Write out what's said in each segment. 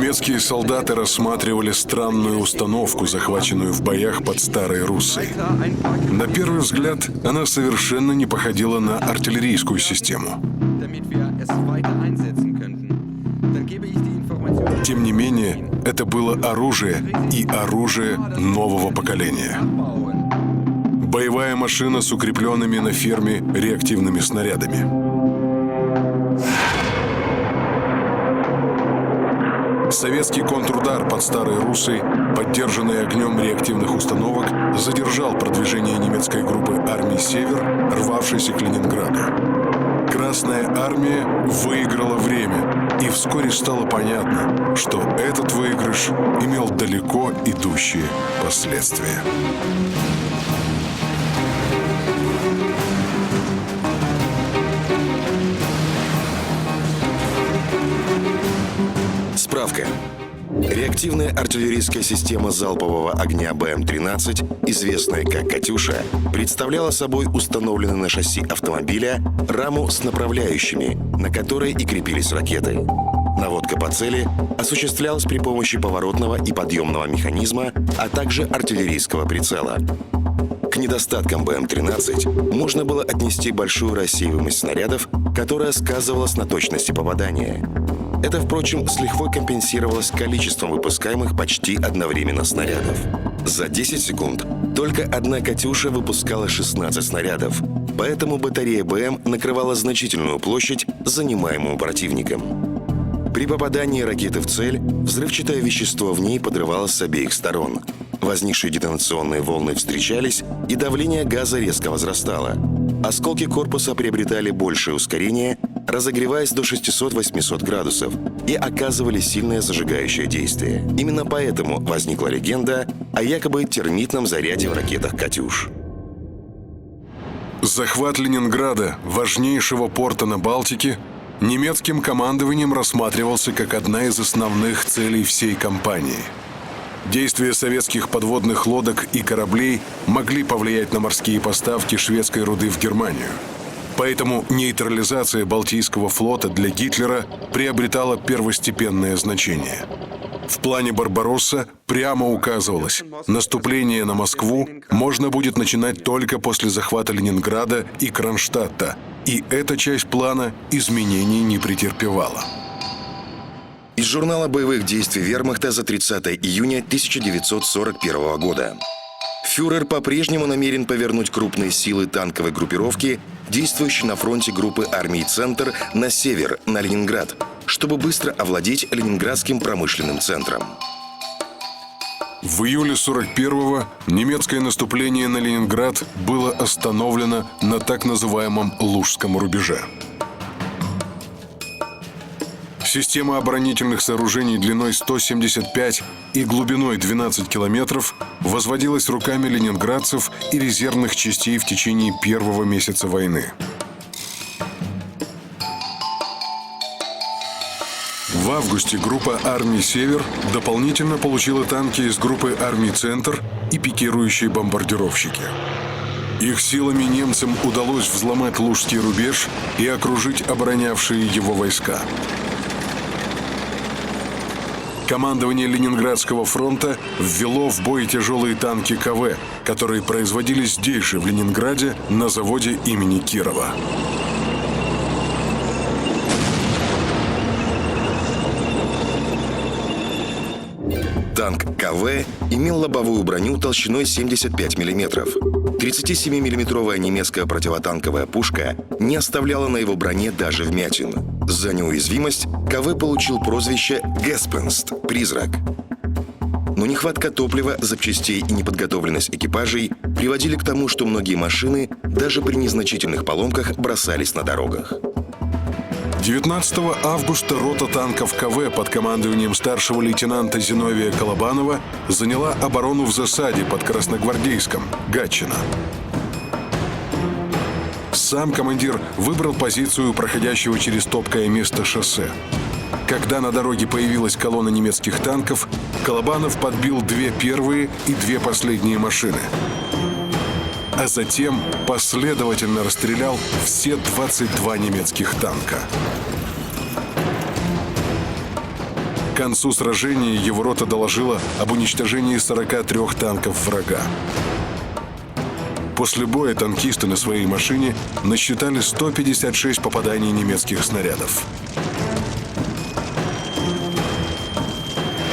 Немецкие солдаты рассматривали странную установку, захваченную в боях под Старой Руссой. На первый взгляд, она совершенно не походила на артиллерийскую систему. Тем не менее, это было оружие и оружие нового поколения. Боевая машина с укрепленными на ферме реактивными снарядами. Советский контрудар под Старой Руссой, поддержанный огнем реактивных установок, задержал продвижение немецкой группы армии «Север», рвавшейся к Ленинграду. Красная армия выиграла время, и вскоре стало понятно, что этот выигрыш имел далеко идущие последствия. Справка. Реактивная артиллерийская система залпового огня БМ-13, известная как «Катюша», представляла собой установленную на шасси автомобиля раму с направляющими, на которой и крепились ракеты. Наводка по цели осуществлялась при помощи поворотного и подъемного механизма, а также артиллерийского прицела. К недостаткам БМ-13 можно было отнести большую рассеиваемость снарядов, которая сказывалась на точности попадания. Это, впрочем, с лихвой компенсировалось количеством выпускаемых почти одновременно снарядов. За 10 секунд только одна «Катюша» выпускала 16 снарядов, поэтому батарея БМ накрывала значительную площадь, занимаемую противником. При попадании ракеты в цель взрывчатое вещество в ней подрывалось с обеих сторон. Возникшие детонационные волны встречались, и давление газа резко возрастало. Осколки корпуса приобретали большее ускорение, разогреваясь до 600-800 градусов, и оказывали сильное зажигающее действие. Именно поэтому возникла легенда о якобы термитном заряде в ракетах «Катюш». Захват Ленинграда, важнейшего порта на Балтике, немецким командованием рассматривался как одна из основных целей всей кампании. Действия советских подводных лодок и кораблей могли повлиять на морские поставки шведской руды в Германию. Поэтому нейтрализация Балтийского флота для Гитлера приобретала первостепенное значение. В плане «Барбаросса» прямо указывалось, наступление на Москву можно будет начинать только после захвата Ленинграда и Кронштадта, и эта часть плана изменений не претерпевала. Из журнала боевых действий вермахта за 30 июня 1941 года. Фюрер по-прежнему намерен повернуть крупные силы танковой группировки, действующей на фронте группы армий «Центр», на север, на Ленинград, чтобы быстро овладеть Ленинградским промышленным центром. В июле 41-го немецкое наступление на Ленинград было остановлено на так называемом Лужском рубеже. Система оборонительных сооружений длиной 175 и глубиной 12 километров возводилась руками ленинградцев и резервных частей в течение первого месяца войны. В августе группа армий «Север» дополнительно получила танки из группы армий «Центр» и пикирующие бомбардировщики. Их силами немцам удалось взломать Лужский рубеж и окружить оборонявшие его войска. Командование Ленинградского фронта ввело в бой тяжелые танки КВ, которые производились здесь же, в Ленинграде, на заводе имени Кирова. Танк КВ имел лобовую броню толщиной 75 мм. 37-миллиметровая немецкая противотанковая пушка не оставляла на его броне даже вмятин. За неуязвимость КВ получил прозвище «Геспенст» — «Призрак». Но нехватка топлива, запчастей и неподготовленность экипажей приводили к тому, что многие машины даже при незначительных поломках бросались на дорогах. 19 августа рота танков КВ под командованием старшего лейтенанта Зиновия Колобанова заняла оборону в засаде под Красногвардейском, Гатчина. Сам командир выбрал позицию проходящего через топкое место шоссе. Когда на дороге появилась колонна немецких танков, Колобанов подбил 2 первые и 2 последние машины. А затем последовательно расстрелял все 22 немецких танка. концу сражения его рота доложила об уничтожении 43 танков врага. После боя танкисты на своей машине насчитали 156 попаданий немецких снарядов.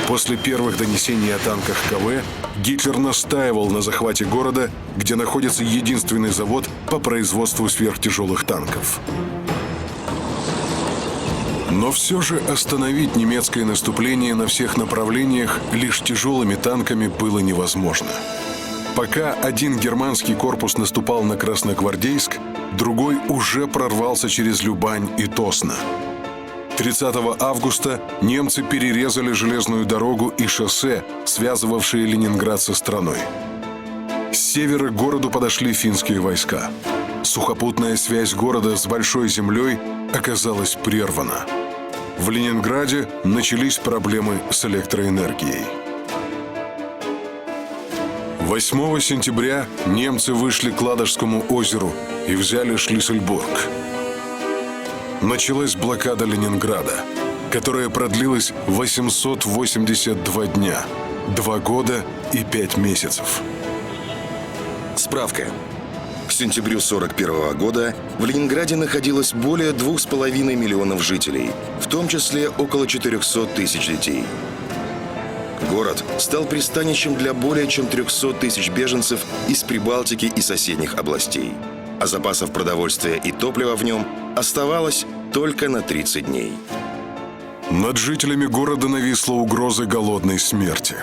После первых донесений о танках КВ Гитлер настаивал на захвате города, где находится единственный завод по производству сверхтяжелых танков. Но все же остановить немецкое наступление на всех направлениях лишь тяжелыми танками было невозможно. Пока один германский корпус наступал на Красногвардейск, другой уже прорвался через Любань и Тосно. 30 августа немцы перерезали железную дорогу и шоссе, связывавшие Ленинград со страной. С севера к городу подошли финские войска. Сухопутная связь города с Большой землей оказалась прервана. В Ленинграде начались проблемы с электроэнергией. 8 сентября немцы вышли к Ладожскому озеру и взяли Шлиссельбург. Началась блокада Ленинграда, которая продлилась 882 дня, 2 года и 5 месяцев. Справка. К сентябрю 1941 года в Ленинграде находилось более 2,5 миллионов жителей, в том числе около 400 тысяч детей. Город стал пристанищем для более чем 300 тысяч беженцев из Прибалтики и соседних областей, а запасов продовольствия и топлива в нем оставалось только на 30 дней. Над жителями города нависла угроза голодной смерти.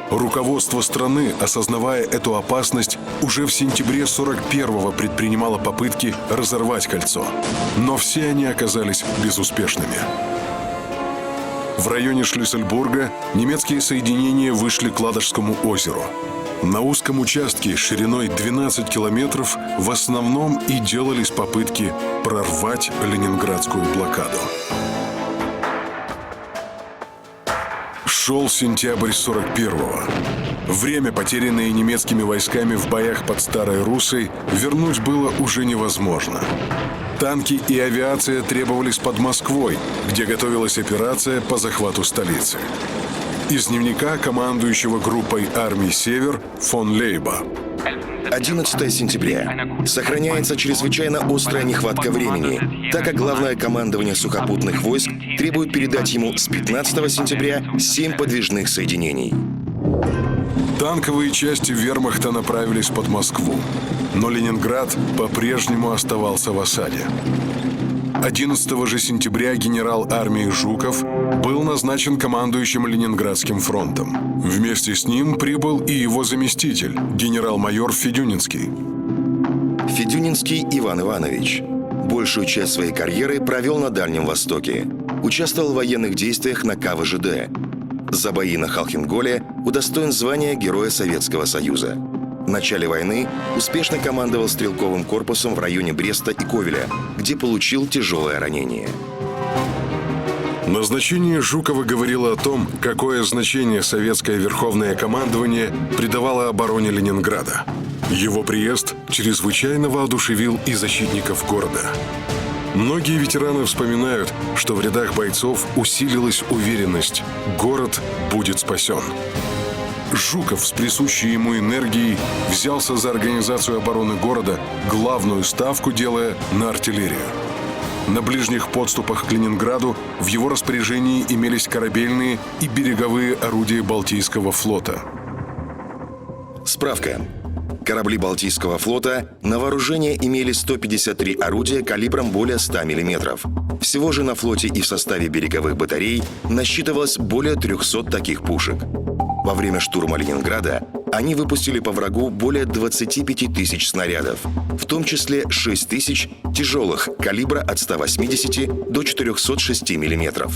Руководство страны, осознавая эту опасность, уже в сентябре 1941-го предпринимало попытки разорвать кольцо. Но все они оказались безуспешными. В районе Шлиссельбурга немецкие соединения вышли к Ладожскому озеру. На узком участке шириной 12 километров в основном и делались попытки прорвать ленинградскую блокаду. Шел сентябрь 41-го. Время, потерянное немецкими войсками в боях под Старой Руссой, вернуть было уже невозможно. Танки и авиация требовались под Москвой, где готовилась операция по захвату столицы. Из дневника командующего группой армий «Север» фон Лейба. 11 сентября. Сохраняется чрезвычайно острая нехватка времени, так как Главное командование сухопутных войск требует передать ему с 15 сентября 7 подвижных соединений. Танковые части вермахта направились под Москву, но Ленинград по-прежнему оставался в осаде. 11 же сентября генерал армии Жуков был назначен командующим Ленинградским фронтом. Вместе с ним прибыл и его заместитель, генерал-майор Федюнинский. Федюнинский Иван Иванович большую часть своей карьеры провел на Дальнем Востоке. Участвовал в военных действиях на КВЖД. За бои на Халхинголе удостоен звания Героя Советского Союза. В начале войны успешно командовал стрелковым корпусом в районе Бреста и Ковеля, где получил тяжелое ранение. Назначение Жукова говорило о том, какое значение советское верховное командование придавало обороне Ленинграда. Его приезд чрезвычайно воодушевил и защитников города. Многие ветераны вспоминают, что в рядах бойцов усилилась уверенность – город будет спасен. Жуков с присущей ему энергией взялся за организацию обороны города, главную ставку делая на артиллерию. На ближних подступах к Ленинграду в его распоряжении имелись корабельные и береговые орудия Балтийского флота. Справка. Корабли Балтийского флота на вооружение имели 153 орудия калибром более 100 мм. Всего же на флоте и в составе береговых батарей насчитывалось более 300 таких пушек. Во время штурма Ленинграда они выпустили по врагу более 25 тысяч снарядов, в том числе 6 тысяч тяжелых калибра от 180 до 406 мм.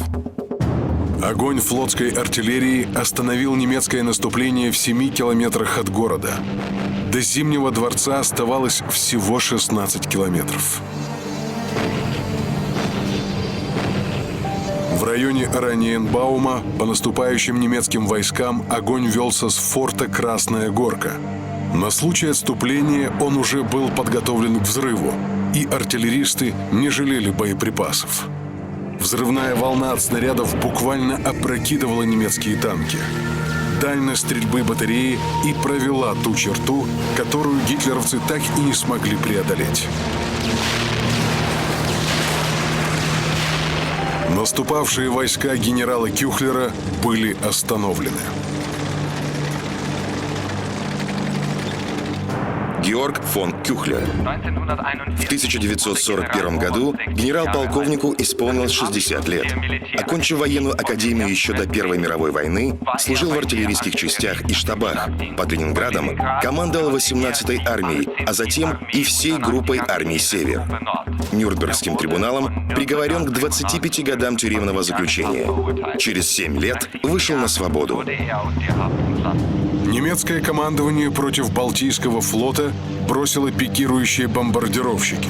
Огонь флотской артиллерии остановил немецкое наступление в 7 километрах от города. До Зимнего дворца оставалось всего 16 километров. В районе Ораниенбаума по наступающим немецким войскам огонь велся с форта Красная Горка. На случай отступления он уже был подготовлен к взрыву, и артиллеристы не жалели боеприпасов. Взрывная волна от снарядов буквально опрокидывала немецкие танки. Дальность стрельбы батареи и провела ту черту, которую гитлеровцы так и не смогли преодолеть. Наступавшие войска генерала Кюхлера были остановлены. Георг фон Кюхлер. В 1941 году генерал-полковнику исполнилось 60 лет. Окончив военную академию еще до Первой мировой войны, служил в артиллерийских частях и штабах. Под Ленинградом командовал 18-й армией, а затем и всей группой армий «Север». Нюрнбергским трибуналом приговорен к 25 годам тюремного заключения. Через 7 лет вышел на свободу. Немецкое командование против Балтийского флота бросило пикирующие бомбардировщики.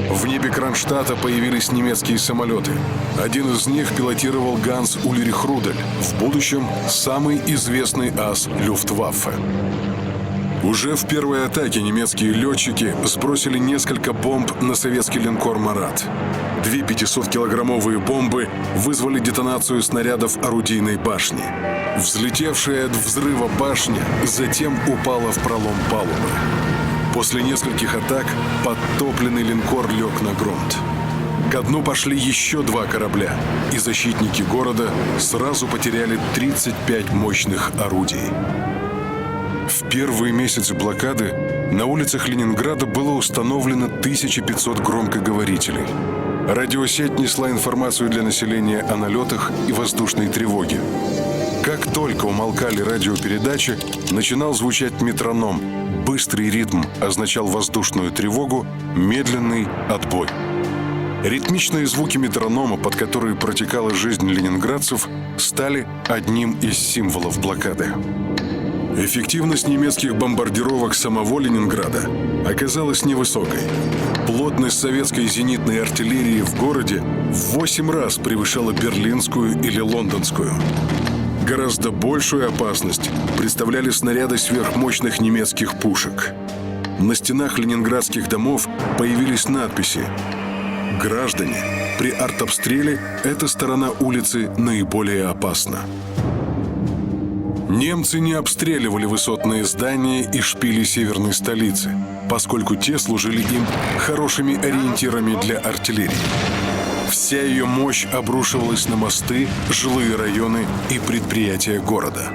В небе Кронштадта появились немецкие самолеты. Один из них пилотировал Ганс Ульрих Рудель, в будущем самый известный ас Люфтваффе. Уже в первой атаке немецкие летчики сбросили несколько бомб на советский линкор «Марат». Две 500-килограммовые бомбы вызвали детонацию снарядов орудийной башни. Взлетевшая от взрыва башня затем упала в пролом палубы. После нескольких атак подтопленный линкор лег на грунт. Ко дну пошли еще 2 корабля, и защитники города сразу потеряли 35 мощных орудий. В первые месяцы блокады на улицах Ленинграда было установлено 1500 громкоговорителей. Радиосеть несла информацию для населения о налетах и воздушной тревоге. Как только умолкали радиопередачи, начинал звучать метроном. Быстрый ритм означал воздушную тревогу, медленный — отбой. Ритмичные звуки метронома, под которые протекала жизнь ленинградцев, стали одним из символов блокады. Эффективность немецких бомбардировок самого Ленинграда оказалась невысокой. Плотность советской зенитной артиллерии в городе в 8 раз превышала берлинскую или лондонскую. Гораздо большую опасность представляли снаряды сверхмощных немецких пушек. На стенах ленинградских домов появились надписи: «Граждане, при артобстреле эта сторона улицы наиболее опасна». Немцы не обстреливали высотные здания и шпили северной столицы, поскольку те служили им хорошими ориентирами для артиллерии. Вся ее мощь обрушивалась на мосты, жилые районы и предприятия города.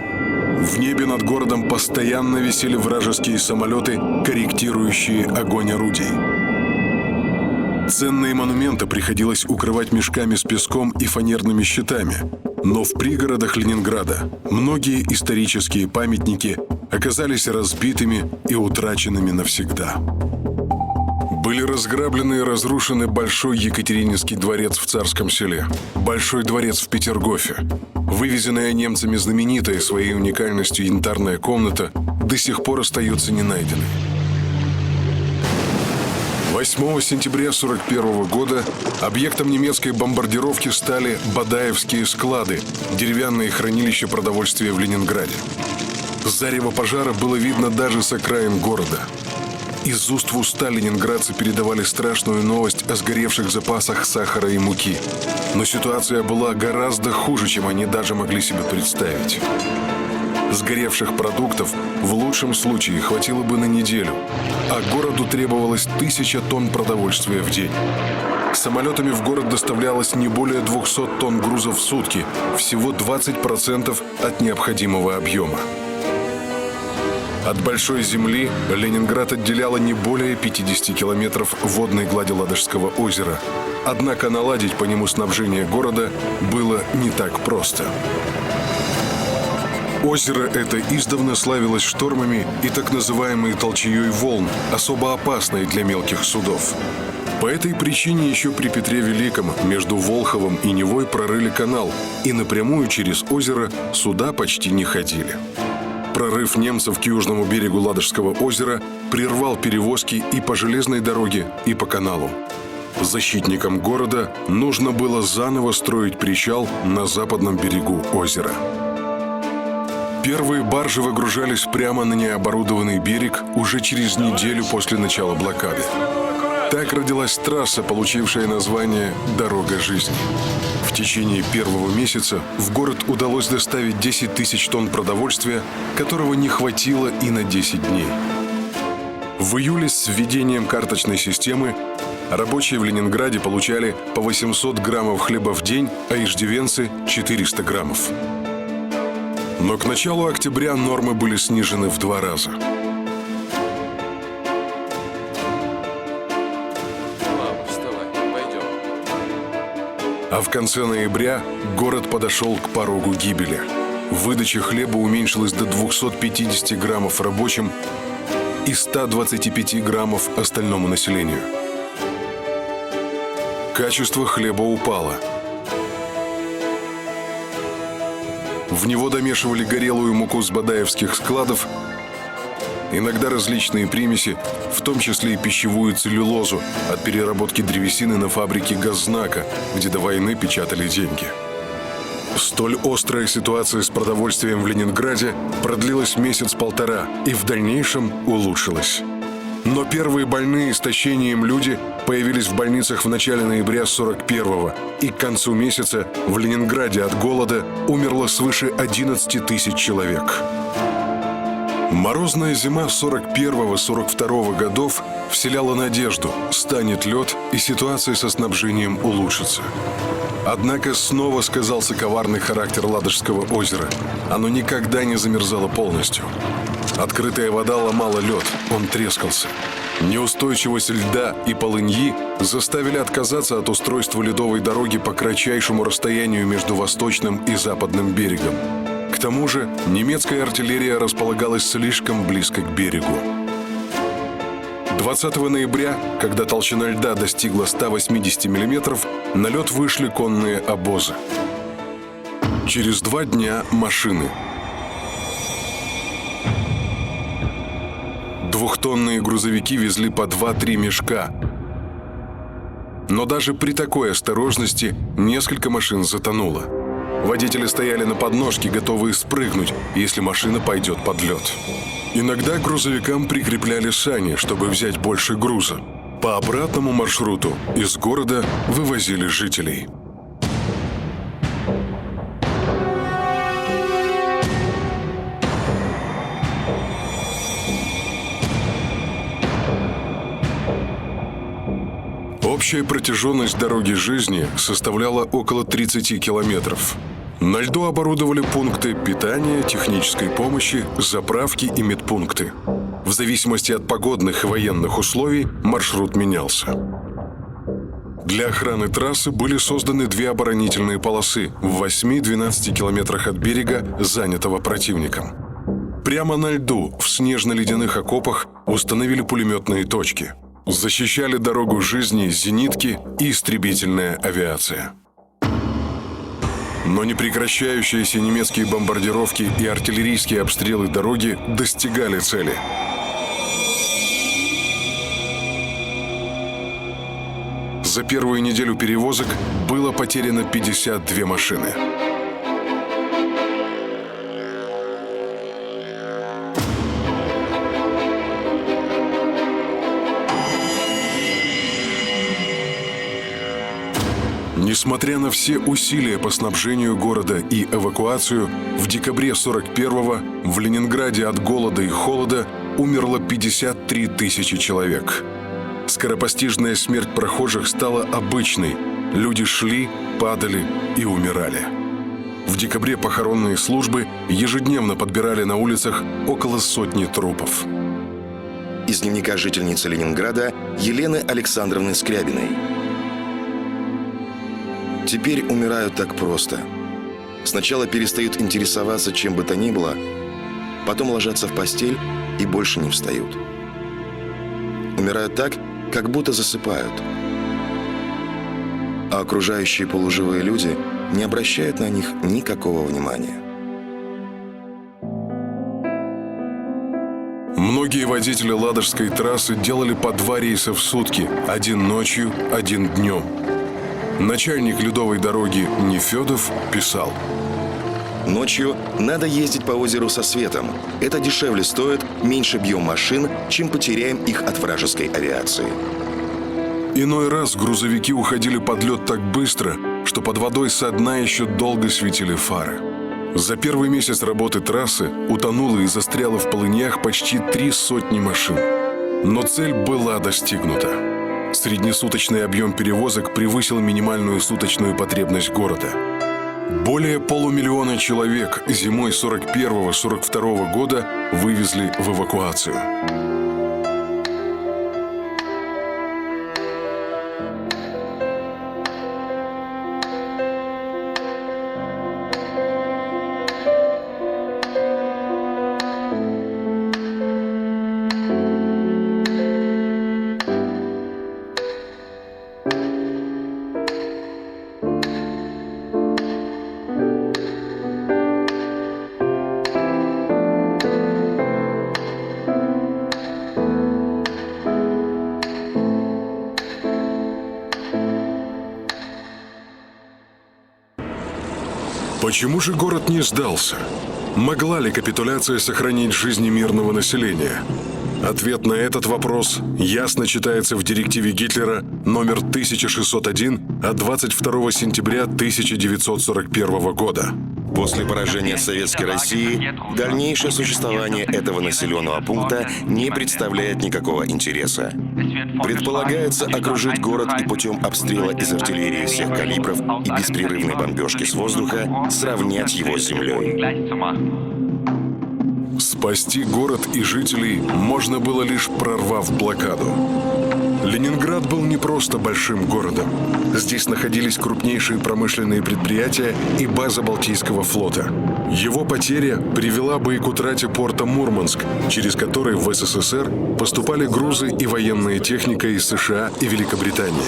В небе над городом постоянно висели вражеские самолеты, корректирующие огонь орудий. Ценные монументы приходилось укрывать мешками с песком и фанерными щитами. Но в пригородах Ленинграда многие исторические памятники оказались разбитыми и утраченными навсегда. Были разграблены и разрушены Большой Екатерининский дворец в Царском селе, Большой дворец в Петергофе. Вывезенная немцами знаменитая своей уникальностью янтарная комната до сих пор остается ненайденной. 8 сентября 1941 года объектом немецкой бомбардировки стали Бадаевские склады, деревянные хранилища продовольствия в Ленинграде. Зарево пожара было видно даже с окраин города. Из уст в уста ленинградцы передавали страшную новость о сгоревших запасах сахара и муки. Но ситуация была гораздо хуже, чем они даже могли себе представить. Сгоревших продуктов в лучшем случае хватило бы на неделю, а городу требовалось 1000 тонн продовольствия в день. Самолетами в город доставлялось не более 200 тонн грузов в сутки, всего 20% от необходимого объема. От Большой земли Ленинград отделяло не более 50 километров водной глади Ладожского озера. Однако наладить по нему снабжение города было не так просто. Озеро это издавна славилось штормами и так называемой толчеей волн, особо опасной для мелких судов. По этой причине еще при Петре Великом между Волховом и Невой прорыли канал, и напрямую через озеро суда почти не ходили. Прорыв немцев к южному берегу Ладожского озера прервал перевозки и по железной дороге, и по каналу. Защитникам города нужно было заново строить причал на западном берегу озера. Первые баржи выгружались прямо на необорудованный берег уже через неделю после начала блокады. Так родилась трасса, получившая название «Дорога жизни». В течение первого месяца в город удалось доставить 10 тысяч тонн продовольствия, которого не хватило и на 10 дней. В июле с введением карточной системы рабочие в Ленинграде получали по 800 граммов хлеба в день, а иждивенцы – 400 граммов. Но к началу октября нормы были снижены в 2 раза. А в конце ноября город подошел к порогу гибели. Выдача хлеба уменьшилась до 250 граммов рабочим и 125 граммов остальному населению. Качество хлеба упало. В него домешивали горелую муку с бадаевских складов, иногда различные примеси, в том числе и пищевую целлюлозу от переработки древесины на фабрике «Газзнака», где до войны печатали деньги. Столь острая ситуация с продовольствием в Ленинграде продлилась месяц-полтора и в дальнейшем улучшилась. Но первые больные истощением люди появились в больницах в начале ноября 41-го, и к концу месяца в Ленинграде от голода умерло свыше 11 тысяч человек. Морозная зима 41-42 годов вселяла надежду, станет лед и ситуация со снабжением улучшится. Однако снова сказался коварный характер Ладожского озера. Оно никогда не замерзало полностью. Открытая вода ломала лед, он трескался. Неустойчивость льда и полыньи заставили отказаться от устройства ледовой дороги по кратчайшему расстоянию между восточным и западным берегом. К тому же немецкая артиллерия располагалась слишком близко к берегу. 20 ноября, когда толщина льда достигла 180 мм, на лед вышли конные обозы. Через 2 дня машины. Двухтонные грузовики везли по 2-3 мешка. Но даже при такой осторожности несколько машин затонуло. Водители стояли на подножке, готовые спрыгнуть, если машина пойдет под лед. Иногда к грузовикам прикрепляли сани, чтобы взять больше груза. По обратному маршруту из города вывозили жителей. Общая протяженность дороги жизни составляла около 30 километров. На льду оборудовали пункты питания, технической помощи, заправки и медпункты. В зависимости от погодных и военных условий маршрут менялся. Для охраны трассы были созданы 2 оборонительные полосы в 8-12 километрах от берега, занятого противником. Прямо на льду, в снежно-ледяных окопах, установили пулеметные точки. Защищали дорогу жизни зенитки и истребительная авиация. Но непрекращающиеся немецкие бомбардировки и артиллерийские обстрелы дороги достигали цели. За первую неделю перевозок было потеряно 52 машины. Несмотря на все усилия по снабжению города и эвакуацию, в декабре 41-го в Ленинграде от голода и холода умерло 53 тысячи человек. Скоропостижная смерть прохожих стала обычной. Люди шли, падали и умирали. В декабре похоронные службы ежедневно подбирали на улицах около 100 трупов. Из дневника жительницы Ленинграда Елены Александровны Скрябиной. Теперь умирают так просто. Сначала перестают интересоваться чем бы то ни было, потом ложатся в постель и больше не встают. Умирают так, как будто засыпают. А окружающие полуживые люди не обращают на них никакого внимания. Многие водители Ладожской трассы делали по 2 рейса в сутки, один ночью, один днем. Начальник ледовой дороги Нефедов писал: Ночью надо ездить по озеру со светом. Это дешевле стоит, меньше бьем машин, чем потеряем их от вражеской авиации. Иной раз грузовики уходили под лед так быстро, что под водой со дна еще долго светили фары. За первый месяц работы трассы утонуло и застряло в полыньях почти 300 машин. Но цель была достигнута. Среднесуточный объем перевозок превысил минимальную суточную потребность города. Более полумиллиона человек зимой 41-42 года вывезли в эвакуацию. Почему же город не сдался? Могла ли капитуляция сохранить жизни мирного населения? Ответ на этот вопрос ясно читается в директиве Гитлера номер 1601 от 22 сентября 1941 года. После поражения Советской России дальнейшее существование этого населенного пункта не представляет никакого интереса. Предполагается окружить город и путем обстрела из артиллерии всех калибров и беспрерывной бомбежки с воздуха сравнять его с землей. Спасти город и жителей можно было лишь прорвав блокаду. Ленинград был не просто большим городом. Здесь находились крупнейшие промышленные предприятия и база Балтийского флота. Его потеря привела бы и к утрате порта Мурманск, через который в СССР поступали грузы и военная техника из США и Великобритании.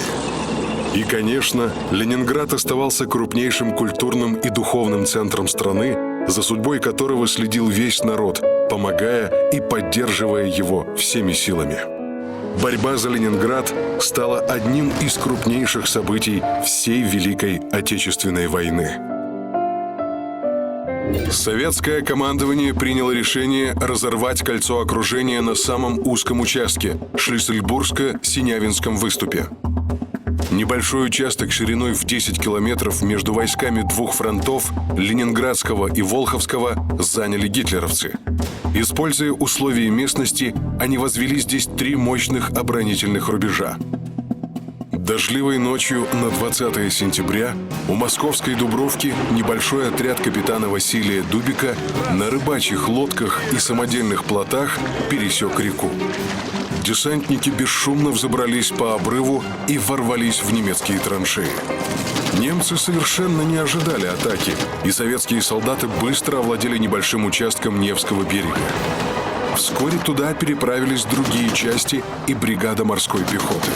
И, конечно, Ленинград оставался крупнейшим культурным и духовным центром страны, за судьбой которого следил весь народ, помогая и поддерживая его всеми силами. Борьба за Ленинград стала одним из крупнейших событий всей Великой Отечественной войны. Советское командование приняло решение разорвать кольцо окружения на самом узком участке – Шлиссельбургско-Синявинском выступе. Небольшой участок шириной в 10 километров между войсками двух фронтов, Ленинградского и Волховского, заняли гитлеровцы. Используя условия местности, они возвели здесь 3 мощных оборонительных рубежа. Дождливой ночью на 20 сентября у московской Дубровки небольшой отряд капитана Василия Дубика на рыбачьих лодках и самодельных плотах пересек реку. Десантники бесшумно взобрались по обрыву и ворвались в немецкие траншеи. Немцы совершенно не ожидали атаки, и советские солдаты быстро овладели небольшим участком Невского берега. Вскоре туда переправились другие части и бригада морской пехоты.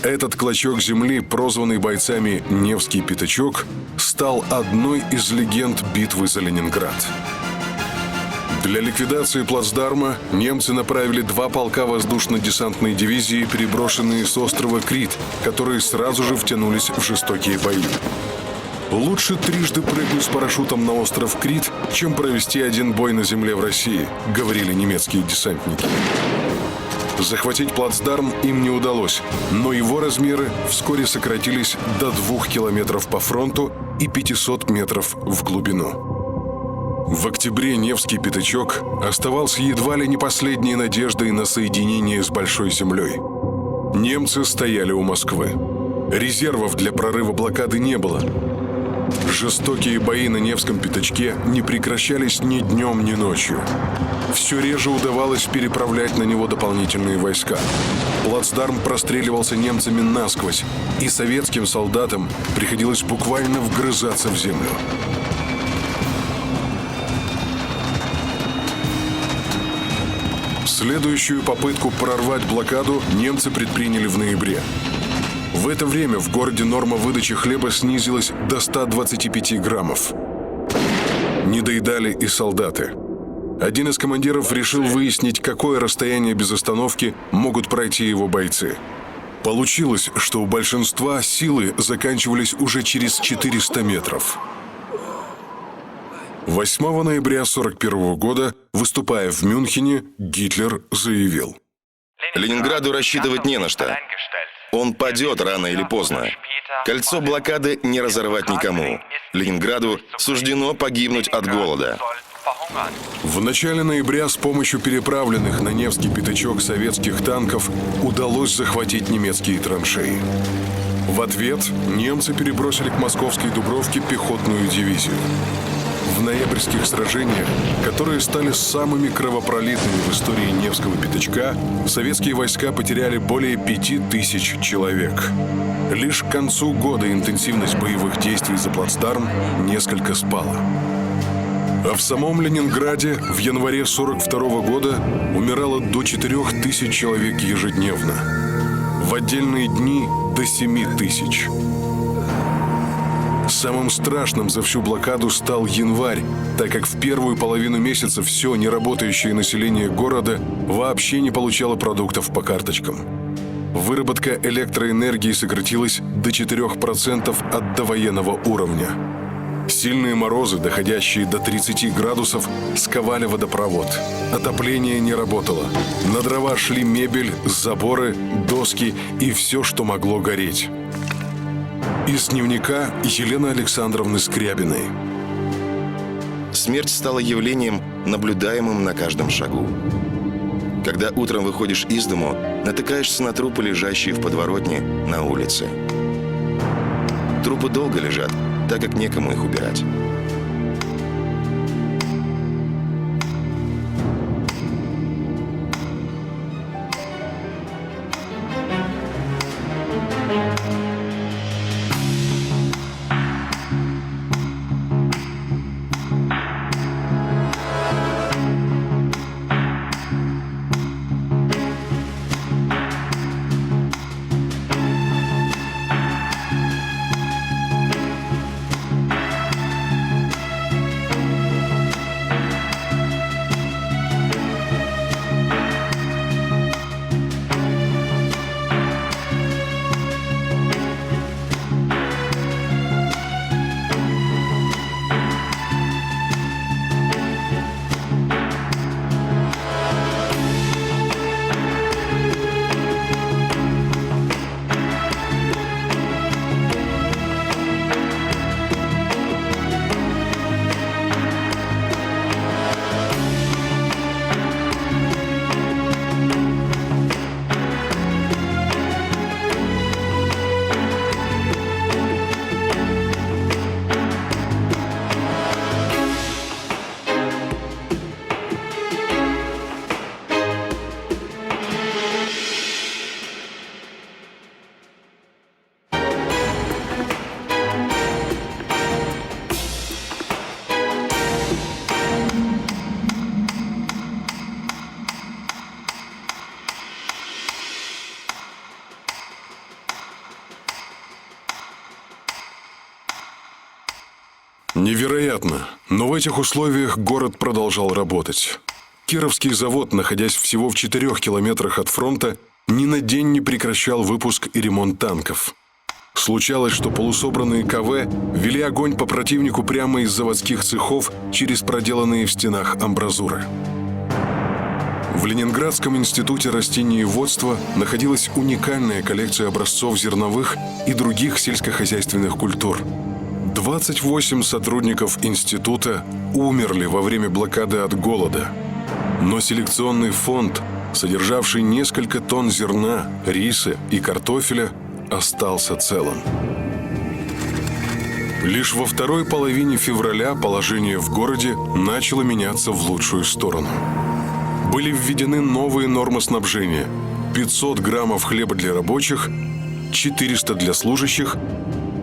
Этот клочок земли, прозванный бойцами «Невский пятачок», стал одной из легенд битвы за Ленинград. Для ликвидации плацдарма немцы направили 2 полка воздушно-десантной дивизии, переброшенные с острова Крит, которые сразу же втянулись в жестокие бои. Лучше трижды прыгнуть с парашютом на остров Крит, чем провести один бой на земле в России, говорили немецкие десантники. Захватить плацдарм им не удалось, но его размеры вскоре сократились до 2 километров по фронту и 500 метров в глубину. В октябре Невский пятачок оставался едва ли не последней надеждой на соединение с Большой землей. Немцы стояли у Москвы. Резервов для прорыва блокады не было. Жестокие бои на Невском пятачке не прекращались ни днем, ни ночью. Все реже удавалось переправлять на него дополнительные войска. Плацдарм простреливался немцами насквозь, и советским солдатам приходилось буквально вгрызаться в землю. Следующую попытку прорвать блокаду немцы предприняли в ноябре. В это время в городе норма выдачи хлеба снизилась до 125 граммов. Не доедали и солдаты. Один из командиров решил выяснить, какое расстояние без остановки могут пройти его бойцы. Получилось, что у большинства силы заканчивались уже через 400 метров. 8 ноября 1941 года, выступая в Мюнхене, Гитлер заявил: Ленинграду рассчитывать не на что. Он падет рано или поздно. Кольцо блокады не разорвать никому. Ленинграду суждено погибнуть от голода. В начале ноября с помощью переправленных на Невский пятачок советских танков удалось захватить немецкие траншеи. В ответ немцы перебросили к московской Дубровке пехотную дивизию. В ноябрьских сражениях, которые стали самыми кровопролитными в истории Невского пятачка, советские войска потеряли более 5000 человек. Лишь к концу года интенсивность боевых действий за плацдарм несколько спала. А в самом Ленинграде в январе 1942 года умирало до 4000 человек ежедневно. В отдельные дни до 7000. Самым страшным за всю блокаду стал январь, так как в первую половину месяца все неработающее население города вообще не получало продуктов по карточкам. Выработка электроэнергии сократилась до 4% от довоенного уровня. Сильные морозы, доходящие до 30 градусов, сковали водопровод. Отопление не работало. На дрова шли мебель, заборы, доски и все, что могло гореть. Из дневника Елены Александровны Скрябиной. Смерть стала явлением, наблюдаемым на каждом шагу. Когда утром выходишь из дому, натыкаешься на трупы, лежащие в подворотне на улице. Трупы долго лежат, так как некому их убирать. Невероятно, но в этих условиях город продолжал работать. Кировский завод, находясь всего в 4 километрах от фронта, ни на день не прекращал выпуск и ремонт танков. Случалось, что полусобранные КВ вели огонь по противнику прямо из заводских цехов через проделанные в стенах амбразуры. В Ленинградском институте растениеводства находилась уникальная коллекция образцов зерновых и других сельскохозяйственных культур. 28 сотрудников института умерли во время блокады от голода. Но селекционный фонд, содержавший несколько тонн зерна, риса и картофеля, остался целым. Лишь во второй половине февраля положение в городе начало меняться в лучшую сторону. Были введены новые нормы снабжения: 500 граммов хлеба для рабочих, 400 для служащих,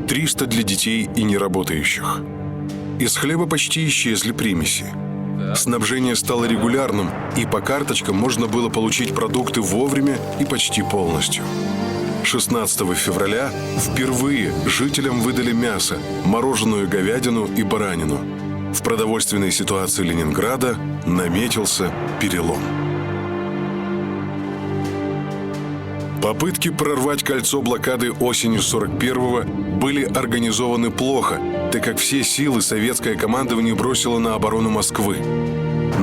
300 для детей и неработающих. Из хлеба почти исчезли примеси. Снабжение стало регулярным, и по карточкам можно было получить продукты вовремя и почти полностью. 16 февраля впервые жителям выдали мясо, мороженую говядину и баранину. В продовольственной ситуации Ленинграда наметился перелом. Попытки прорвать кольцо блокады осенью 41-го были организованы плохо, так как все силы советское командование бросило на оборону Москвы.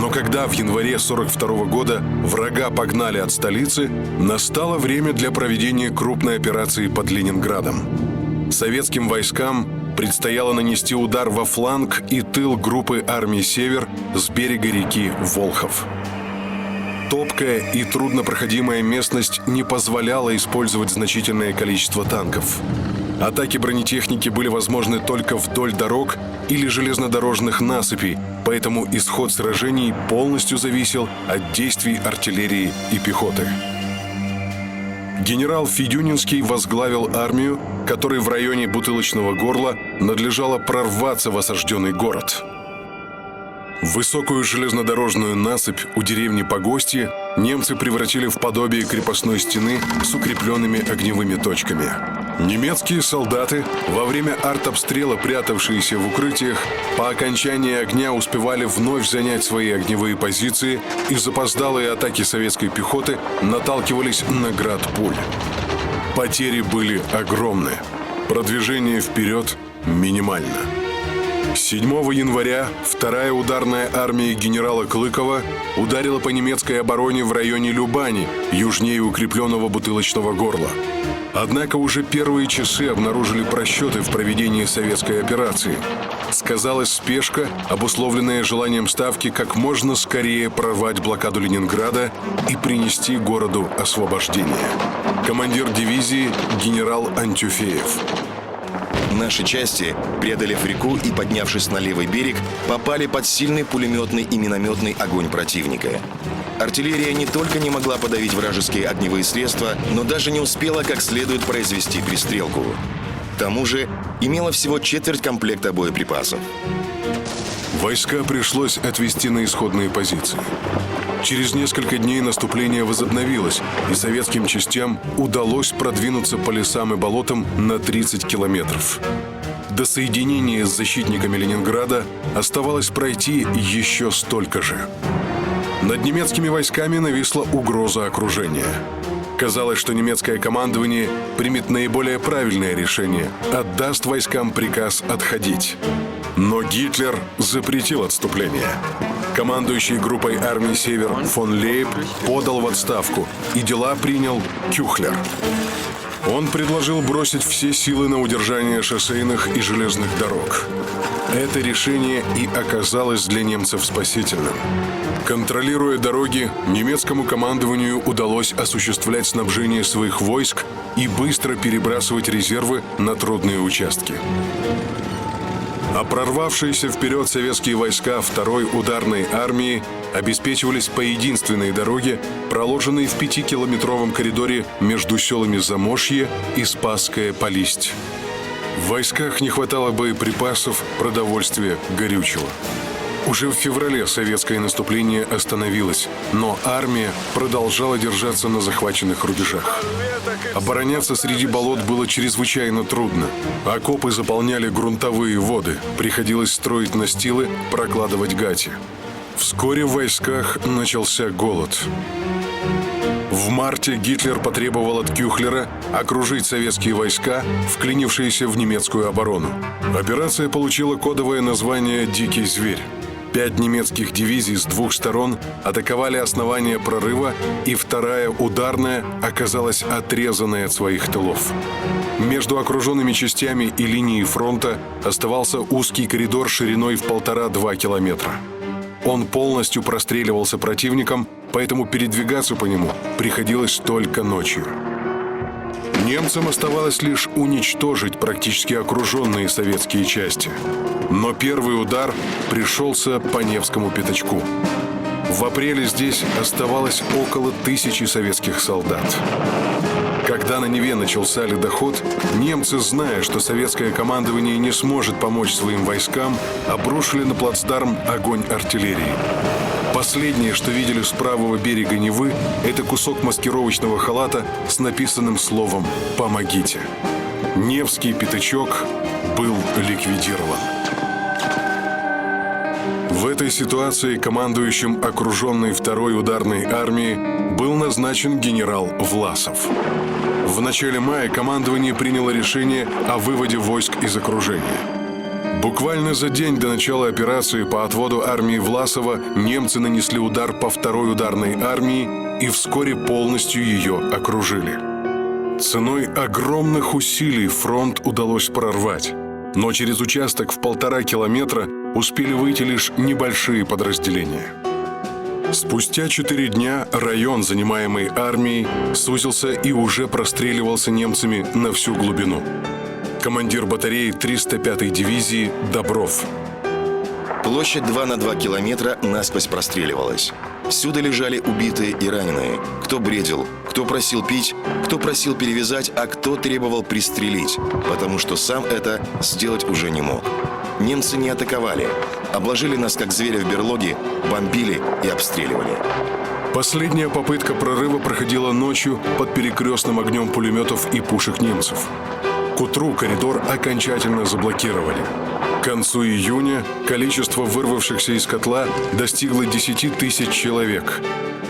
Но когда в январе 1942 года врага погнали от столицы, настало время для проведения крупной операции под Ленинградом. Советским войскам предстояло нанести удар во фланг и тыл группы армии «Север» с берега реки Волхов. Топкая и труднопроходимая местность не позволяла использовать значительное количество танков. Атаки бронетехники были возможны только вдоль дорог или железнодорожных насыпей, поэтому исход сражений полностью зависел от действий артиллерии и пехоты. Генерал Федюнинский возглавил армию, которой в районе Бутылочного горла надлежало прорваться в осажденный город. Высокую железнодорожную насыпь у деревни Погостье немцы превратили в подобие крепостной стены с укрепленными огневыми точками. Немецкие солдаты, во время артобстрела прятавшиеся в укрытиях, по окончании огня успевали вновь занять свои огневые позиции, и запоздалые атаки советской пехоты наталкивались на град пуль. Потери были огромны. Продвижение вперед минимально. 7 января вторая ударная армия генерала Клыкова ударила по немецкой обороне в районе Любани, южнее укрепленного Бутылочного горла. Однако уже первые часы обнаружили просчеты в проведении советской операции. Сказалась спешка, обусловленная желанием Ставки как можно скорее прорвать блокаду Ленинграда и принести городу освобождение. Командир дивизии генерал Антюфеев. Наши части, преодолев реку и поднявшись на левый берег, попали под сильный пулеметный и минометный огонь противника. Артиллерия не только не могла подавить вражеские огневые средства, но даже не успела как следует произвести пристрелку. К тому же имела всего четверть комплекта боеприпасов. Войска пришлось отвести на исходные позиции. Через несколько дней наступление возобновилось, и советским частям удалось продвинуться по лесам и болотам на 30 километров. До соединения с защитниками Ленинграда оставалось пройти еще столько же. Над немецкими войсками нависла угроза окружения. Казалось, что немецкое командование примет наиболее правильное решение, отдаст войскам приказ отходить. Но Гитлер запретил отступление. Командующий группой армии «Север» фон Лейб подал в отставку, и дела принял Кюхлер. Он предложил бросить все силы на удержание шоссейных и железных дорог. Это решение и оказалось для немцев спасительным. Контролируя дороги, немецкому командованию удалось осуществлять снабжение своих войск и быстро перебрасывать резервы на трудные участки. А прорвавшиеся вперед советские войска второй ударной армии обеспечивались по единственной дороге, проложенной в 5-километровом коридоре между селами Замошье и Спасская Полисть. В войсках не хватало боеприпасов, продовольствия, горючего. Уже в феврале советское наступление остановилось, но армия продолжала держаться на захваченных рубежах. Обороняться среди болот было чрезвычайно трудно. Окопы заполняли грунтовые воды, приходилось строить настилы, прокладывать гати. Вскоре в войсках начался голод. В марте Гитлер потребовал от Кюхлера окружить советские войска, вклинившиеся в немецкую оборону. Операция получила кодовое название «Дикий зверь». 5 немецких дивизий с двух сторон атаковали основание прорыва, и вторая ударная оказалась отрезанной от своих тылов. Между окруженными частями и линией фронта оставался узкий коридор шириной в 1,5-2 километра. Он полностью простреливался противником, поэтому передвигаться по нему приходилось только ночью. Немцам оставалось лишь уничтожить практически окруженные советские части. Но первый удар пришелся по Невскому пятачку. В апреле здесь оставалось около 1000 советских солдат. Когда на Неве начался ледоход, немцы, зная, что советское командование не сможет помочь своим войскам, обрушили на плацдарм огонь артиллерии. Последнее, что видели с правого берега Невы, это кусок маскировочного халата с написанным словом «Помогите». Невский пятачок был ликвидирован. В этой ситуации командующим окруженной второй ударной армией был назначен генерал Власов. В начале мая командование приняло решение о выводе войск из окружения. Буквально за день до начала операции по отводу армии Власова немцы нанесли удар по второй ударной армии и вскоре полностью ее окружили. Ценой огромных усилий фронт удалось прорвать, но через участок в 1,5 километра успели выйти лишь небольшие подразделения. Спустя 4 дня район, занимаемый армией, сузился и уже простреливался немцами на всю глубину. Командир батареи 305-й дивизии Добров. Площадь 2 на 2 километра насквозь простреливалась. Всюду лежали убитые и раненые. Кто бредил, кто просил пить, кто просил перевязать, а кто требовал пристрелить, потому что сам это сделать уже не мог. Немцы не атаковали. Обложили нас, как зверя в берлоге, бомбили и обстреливали. Последняя попытка прорыва проходила ночью под перекрестным огнем пулеметов и пушек немцев. К утру коридор окончательно заблокировали. К концу июня количество вырвавшихся из котла достигло 10 тысяч человек.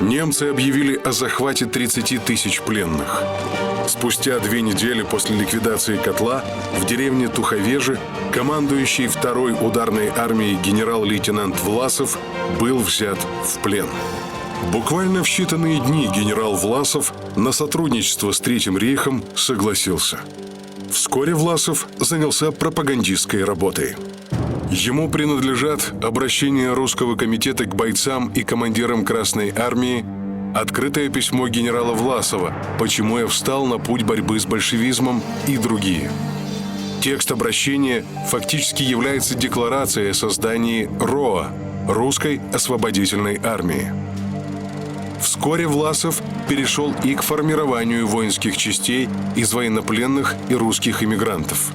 Немцы объявили о захвате 30 тысяч пленных. Спустя 2 недели после ликвидации котла в деревне Туховежи командующий 2-й ударной армией генерал-лейтенант Власов был взят в плен. Буквально в считанные дни генерал Власов на сотрудничество с Третьим рейхом согласился. Вскоре Власов занялся пропагандистской работой. Ему принадлежат обращение Русского комитета к бойцам и командирам Красной армии, открытое письмо генерала Власова «Почему я встал на путь борьбы с большевизмом» и другие. Текст обращения фактически является декларацией о создании РОА – Русской освободительной армии. Вскоре Власов перешел и к формированию воинских частей из военнопленных и русских эмигрантов.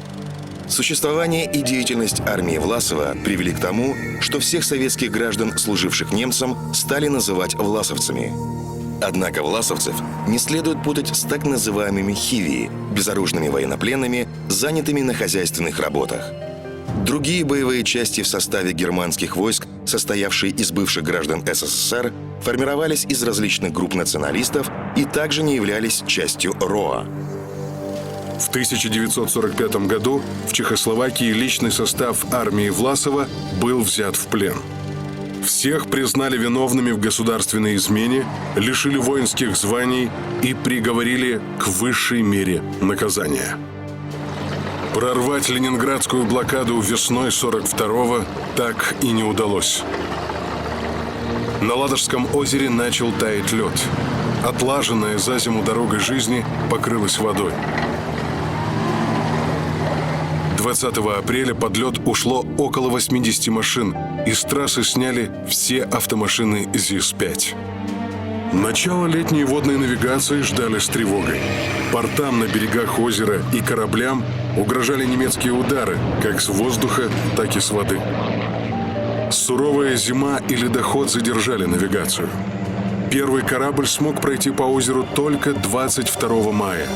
Существование и деятельность армии Власова привели к тому, что всех советских граждан, служивших немцам, стали называть власовцами. Однако власовцев не следует путать с так называемыми хивии – безоружными военнопленными, занятыми на хозяйственных работах. Другие боевые части в составе германских войск, состоявшие из бывших граждан СССР, формировались из различных групп националистов и также не являлись частью РОА. В 1945 году в Чехословакии личный состав армии Власова был взят в плен. Всех признали виновными в государственной измене, лишили воинских званий и приговорили к высшей мере наказания. Прорвать ленинградскую блокаду весной 42-го так и не удалось. На Ладожском озере начал таять лед. Отлаженная за зиму дорога жизни покрылась водой. 20 апреля под лед ушло около 80 машин, и с трассы сняли все автомашины ЗИС-5. Начало летней водной навигации ждали с тревогой. Портам на берегах озера и кораблям угрожали немецкие удары как с воздуха, так и с воды. Суровая зима и ледоход задержали навигацию. Первый корабль смог пройти по озеру только 22 мая.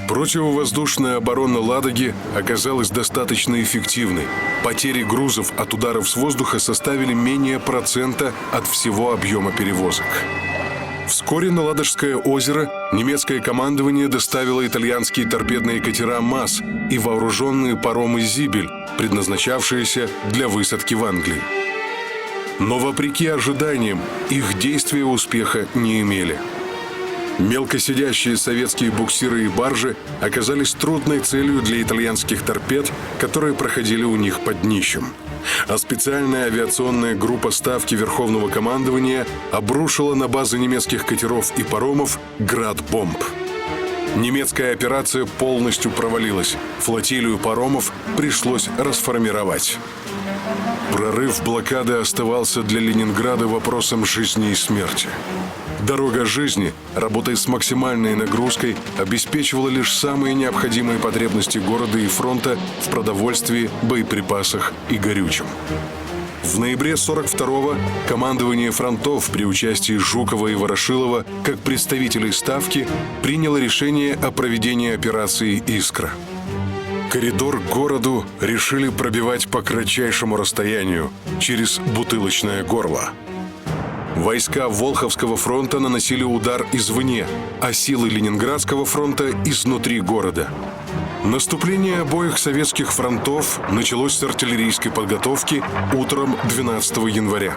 Противовоздушная оборона Ладоги оказалась достаточно эффективной. Потери грузов от ударов с воздуха составили менее % от всего объема перевозок. Вскоре на Ладожское озеро немецкое командование доставило итальянские торпедные катера МАС и вооруженные паромы «Зибель», предназначавшиеся для высадки в Англии. Но вопреки ожиданиям их действия успеха не имели. Мелкосидящие советские буксиры и баржи оказались трудной целью для итальянских торпед, которые проходили у них под днищем. А специальная авиационная группа ставки Верховного командования обрушила на базы немецких катеров и паромов град бомб. Немецкая операция полностью провалилась. Флотилию паромов пришлось расформировать. Прорыв блокады оставался для Ленинграда вопросом жизни и смерти. Дорога жизни, работая с максимальной нагрузкой, обеспечивала лишь самые необходимые потребности города и фронта в продовольствии, боеприпасах и горючем. В ноябре 42-го командование фронтов при участии Жукова и Ворошилова как представителей ставки приняло решение о проведении операции «Искра». Коридор к городу решили пробивать по кратчайшему расстоянию, через бутылочное горло. Войска Волховского фронта наносили удар извне, а силы Ленинградского фронта изнутри города. Наступление обоих советских фронтов началось с артиллерийской подготовки утром 12 января.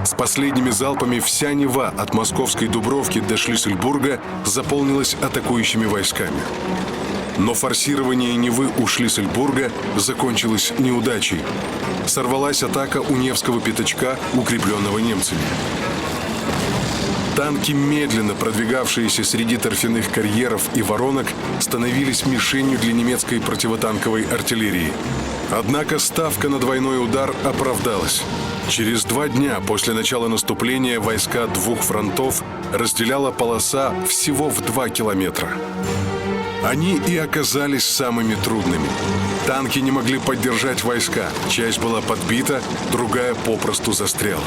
С последними залпами вся Нева от Московской Дубровки до Шлиссельбурга заполнилась атакующими войсками. Но форсирование Невы у Шлиссельбурга закончилось неудачей. Сорвалась атака у Невского пятачка, укрепленного немцами. Танки, медленно продвигавшиеся среди торфяных карьеров и воронок, становились мишенью для немецкой противотанковой артиллерии. Однако ставка на двойной удар оправдалась. Через 2 дня после начала наступления войска двух фронтов разделяла полоса всего в 2 километра. Они и оказались самыми трудными. Танки не могли поддержать войска, часть была подбита, другая попросту застряла.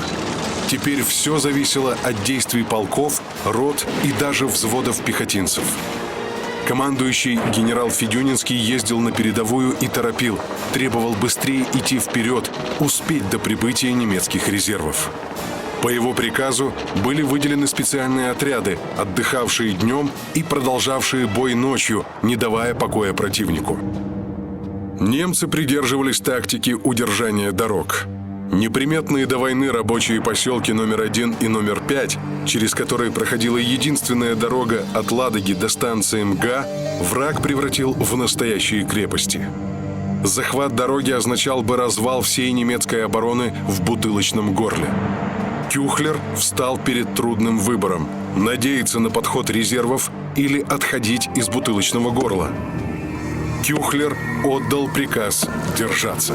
Теперь все зависело от действий полков, рот и даже взводов пехотинцев. Командующий генерал Федюнинский ездил на передовую и торопил, требовал быстрее идти вперед, успеть до прибытия немецких резервов. По его приказу были выделены специальные отряды, отдыхавшие днем и продолжавшие бой ночью, не давая покоя противнику. Немцы придерживались тактики удержания дорог. Неприметные до войны рабочие поселки номер 1 и номер 5, через которые проходила единственная дорога от Ладоги до станции МГА, враг превратил в настоящие крепости. Захват дороги означал бы развал всей немецкой обороны в бутылочном горле. Кюхлер встал перед трудным выбором – надеяться на подход резервов или отходить из бутылочного горла. Кюхлер отдал приказ держаться.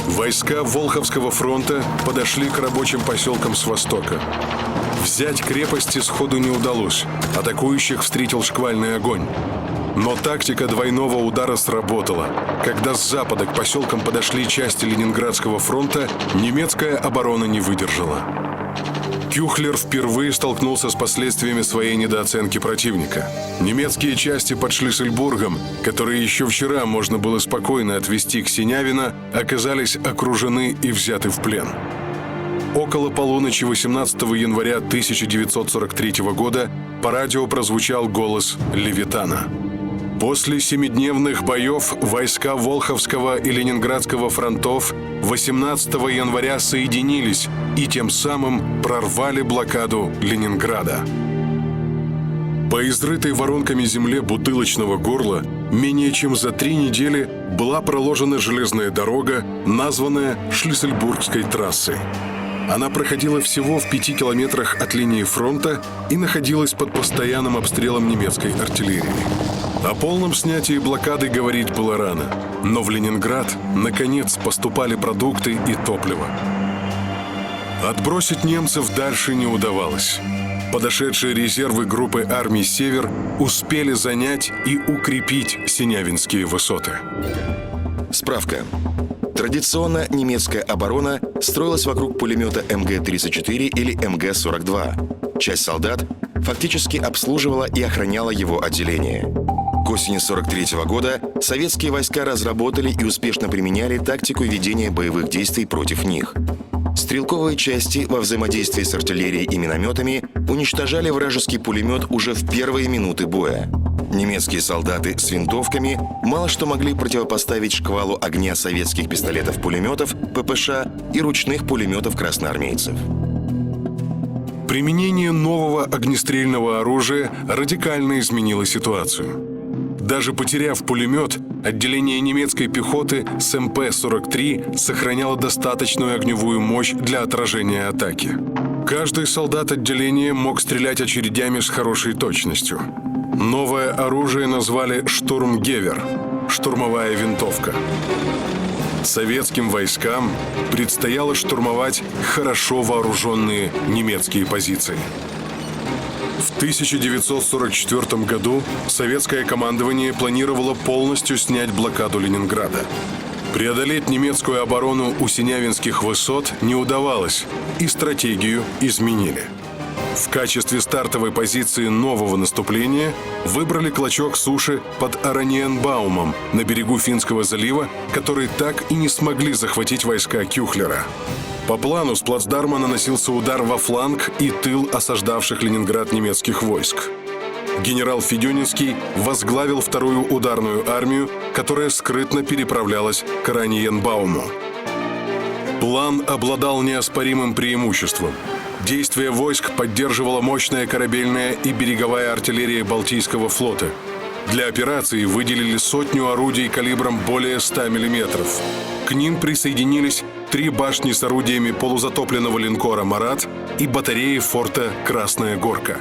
Войска Волховского фронта подошли к рабочим поселкам с востока. Взять крепости сходу не удалось. Атакующих встретил шквальный огонь. Но тактика двойного удара сработала. Когда с запада к поселкам подошли части Ленинградского фронта, немецкая оборона не выдержала. Кюхлер впервые столкнулся с последствиями своей недооценки противника. Немецкие части под Шлиссельбургом, которые еще вчера можно было спокойно отвести к Синявино, оказались окружены и взяты в плен. Около полуночи 18 января 1943 года по радио прозвучал голос Левитана. После 7-дневных боев войска Волховского и Ленинградского фронтов 18 января соединились и тем самым прорвали блокаду Ленинграда. По изрытой воронками земле бутылочного горла менее чем за 3 недели была проложена железная дорога, названная Шлиссельбургской трассой. Она проходила всего в 5 километрах от линии фронта и находилась под постоянным обстрелом немецкой артиллерии. О полном снятии блокады говорить было рано, но в Ленинград, наконец, поступали продукты и топливо. Отбросить немцев дальше не удавалось. Подошедшие резервы группы армий «Север» успели занять и укрепить Синявинские высоты. Справка. Традиционно немецкая оборона строилась вокруг пулемета МГ-34 или МГ-42. Часть солдат фактически обслуживала и охраняла его отделение. К осени 1943 года советские войска разработали и успешно применяли тактику ведения боевых действий против них. Стрелковые части во взаимодействии с артиллерией и минометами уничтожали вражеский пулемет уже в первые минуты боя. Немецкие солдаты с винтовками мало что могли противопоставить шквалу огня советских пистолетов-пулеметов, ППШ и ручных пулеметов красноармейцев. Применение нового огнестрельного оружия радикально изменило ситуацию. Даже потеряв пулемет, отделение немецкой пехоты с МП-43 сохраняло достаточную огневую мощь для отражения атаки. Каждый солдат отделения мог стрелять очередями с хорошей точностью. Новое оружие назвали «Штурмгевер» – штурмовая винтовка. Советским войскам предстояло штурмовать хорошо вооруженные немецкие позиции. В 1944 году советское командование планировало полностью снять блокаду Ленинграда. Преодолеть немецкую оборону у Синявинских высот не удавалось, и стратегию изменили. В качестве стартовой позиции нового наступления выбрали клочок суши под Ораниенбаумом на берегу Финского залива, который так и не смогли захватить войска Кюхлера. По плану с плацдарма наносился удар во фланг и тыл осаждавших Ленинград немецких войск. Генерал Федюнинский возглавил вторую ударную армию, которая скрытно переправлялась к Ораниенбауму. План обладал неоспоримым преимуществом. Действия войск поддерживала мощная корабельная и береговая артиллерия Балтийского флота. Для операции выделили 100 орудий калибром более 100 мм. К ним присоединились 3 башни с орудиями полузатопленного линкора «Марат» и батареи форта «Красная Горка».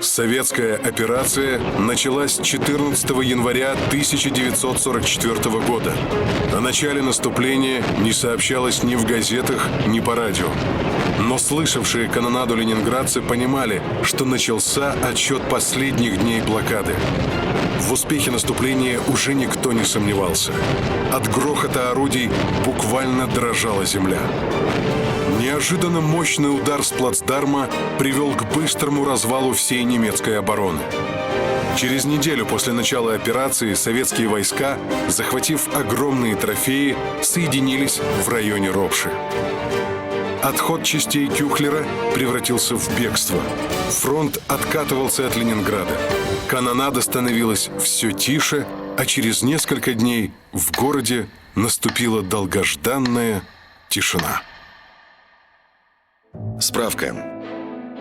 Советская операция началась 14 января 1944 года. О начале наступления не сообщалось ни в газетах, ни по радио. Но слышавшие канонаду ленинградцы понимали, что начался отсчет последних дней блокады. В успехе наступления уже никто не сомневался. От грохота орудий буквально дрожала земля. Неожиданно мощный удар с плацдарма привел к быстрому развалу всей немецкой обороны. Через неделю после начала операции советские войска, захватив огромные трофеи, соединились в районе Ропши. Отход частей Кюхлера превратился в бегство. Фронт откатывался от Ленинграда. Канонада становилась все тише, а через несколько дней в городе наступила долгожданная тишина. Справка.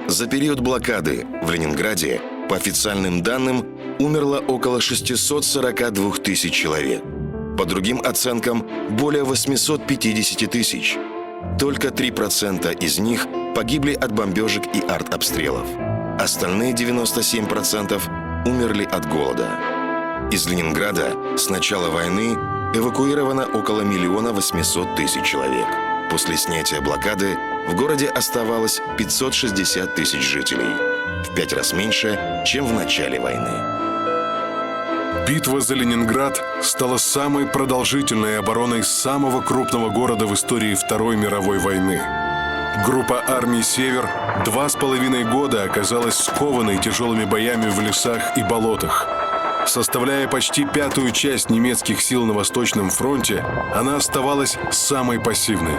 За период блокады в Ленинграде, по официальным данным, умерло около 642 тысяч человек. По другим оценкам, более 850 тысяч. Только 3% из них погибли от бомбежек и артобстрелов. Остальные 97% умерли от голода. Из Ленинграда с начала войны эвакуировано около 1 800 000 человек. После снятия блокады в городе оставалось 560 тысяч жителей, в 5 раз меньше, чем в начале войны. Битва за Ленинград стала самой продолжительной обороной самого крупного города в истории Второй мировой войны. Группа армий «Север» 2,5 года оказалась скованной тяжелыми боями в лесах и болотах. Составляя почти 1/5 часть немецких сил на Восточном фронте, она оставалась самой пассивной.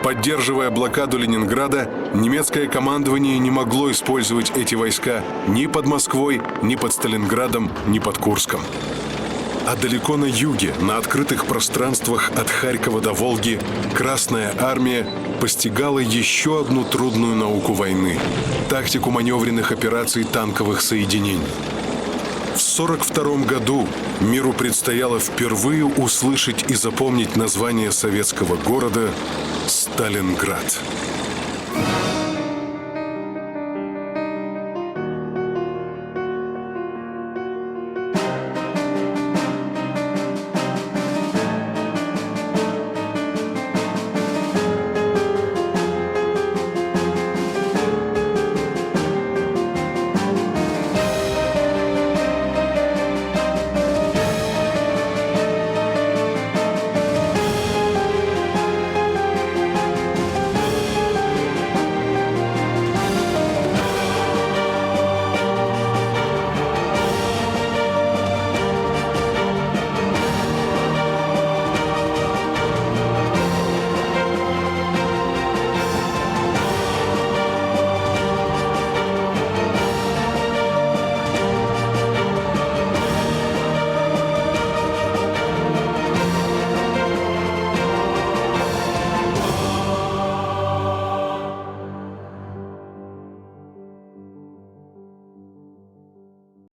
Поддерживая блокаду Ленинграда, немецкое командование не могло использовать эти войска ни под Москвой, ни под Сталинградом, ни под Курском. А далеко на юге, на открытых пространствах от Харькова до Волги, Красная армия постигала еще одну трудную науку войны – тактику маневренных операций танковых соединений. В 1942 году миру предстояло впервые услышать и запомнить название советского города Сталинград.